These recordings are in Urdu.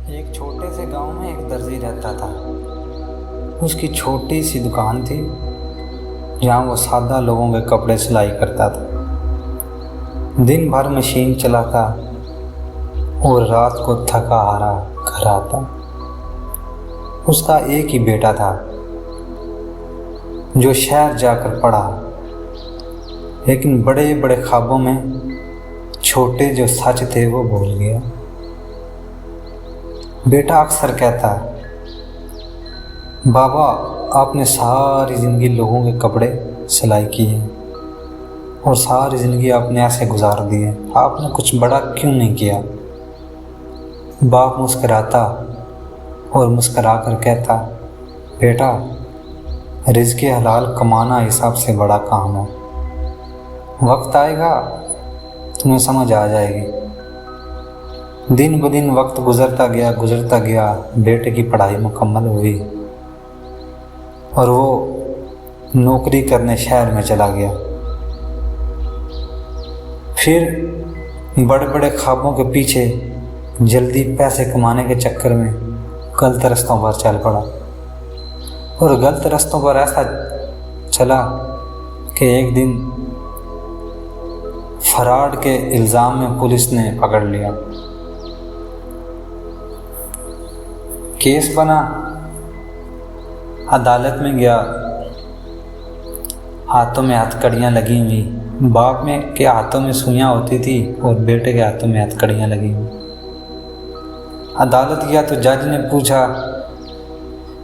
ایک چھوٹے سے گاؤں میں ایک درزی رہتا تھا۔ اس کی چھوٹی سی دکان تھی جہاں وہ سادہ لوگوں کے کپڑے سلائی کرتا تھا۔ دن بھر مشین چلاتا اور رات کو تھکا ہارا گھر آتا۔ اس کا ایک ہی بیٹا تھا جو شہر جا کر پڑھا، لیکن بڑے بڑے خوابوں میں چھوٹے جو سچ تھے وہ بھول گیا۔ بیٹا اکثر کہتا، بابا آپ نے ساری زندگی لوگوں کے کپڑے سلائی کیے اور ساری زندگی آپ نے ایسے گزار دیے، آپ نے کچھ بڑا کیوں نہیں کیا؟ باپ مسکراتا اور مسکرا کر کہتا، بیٹا رزق حلال کمانا ہی سب سے بڑا کام ہے، وقت آئے گا تمہیں سمجھ آ جائے گی۔ دن بدن وقت گزرتا گیا، بیٹے کی پڑھائی مکمل ہوئی اور وہ نوکری کرنے شہر میں چلا گیا۔ پھر بڑے بڑے خوابوں کے پیچھے جلدی پیسے کمانے کے چکر میں غلط رستوں پر چل پڑا، اور غلط رستوں پر ایسا چلا کہ ایک دن فراڈ کے الزام میں پولیس نے پکڑ لیا۔ کیس بنا، عدالت میں گیا، ہاتھوں میں ہتھکڑیاں لگی ہوئی، باپ میں کے ہاتھوں میں سوئیاں ہوتی تھی اور بیٹے کے ہاتھوں میں ہتھکڑیاں لگی ہوئی۔ عدالت گیا تو جج نے پوچھا،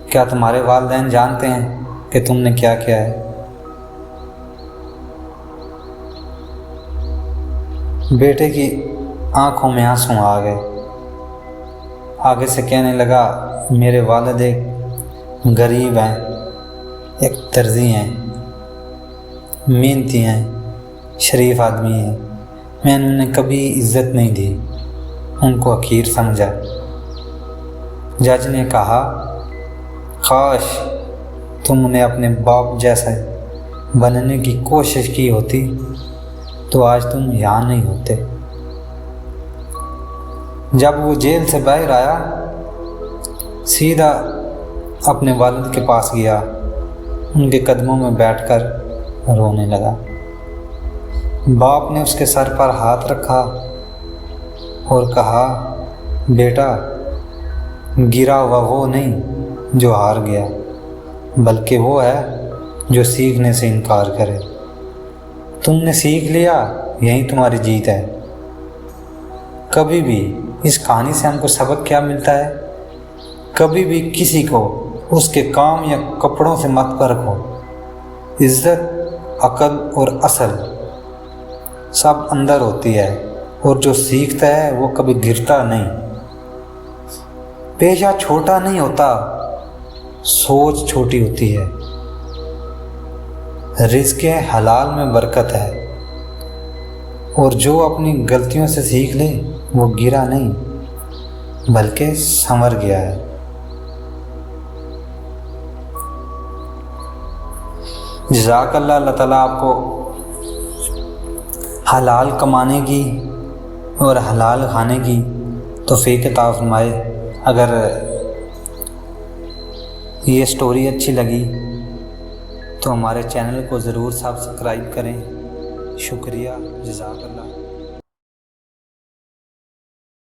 کیا تمہارے والدین جانتے ہیں کہ تم نے کیا کیا ہے؟ بیٹے کی آنکھوں میں آنسو آ گئے، آگے سے کہنے لگا، میرے والد ایک غریب ہیں، ایک درزی ہیں، محنتی ہیں، شریف آدمی ہیں، میں نے انہیں کبھی عزت نہیں دی، ان کو حقیر سمجھا۔ جج نے کہا، کاش تم نے اپنے باپ جیسا بننے کی کوشش کی ہوتی تو آج تم یہاں نہیں ہوتے۔ جب وہ جیل سے باہر آیا، سیدھا اپنے والد کے پاس گیا، ان کے قدموں میں بیٹھ کر رونے لگا۔ باپ نے اس کے سر پر ہاتھ رکھا اور کہا، بیٹا گرا ہوا وہ نہیں جو ہار گیا، بلکہ وہ ہے جو سیکھنے سے انکار کرے۔ تم نے سیکھ لیا، یہی تمہاری جیت ہے۔ کبھی بھی اس کہانی سے ہم کو سبق کیا ملتا ہے؟ کبھی بھی کسی کو اس کے کام یا کپڑوں سے مت پرکھو۔ عزت، عقل اور اصل سب اندر ہوتی ہے، اور جو سیکھتا ہے وہ کبھی گرتا نہیں۔ پیشہ چھوٹا نہیں ہوتا، سوچ چھوٹی ہوتی ہے۔ رزق حلال میں برکت ہے، اور جو اپنی غلطیوں سے سیکھ لے وہ گرا نہیں بلکہ سنور گیا ہے۔ جزاک اللہ، اللہ تعالیٰ آپ کو حلال کمانے کی اور حلال کھانے کی توفیق عطا فرمائے۔ اگر یہ سٹوری اچھی لگی تو ہمارے چینل کو ضرور سبسکرائب کریں۔ شکریہ، جزاک اللہ۔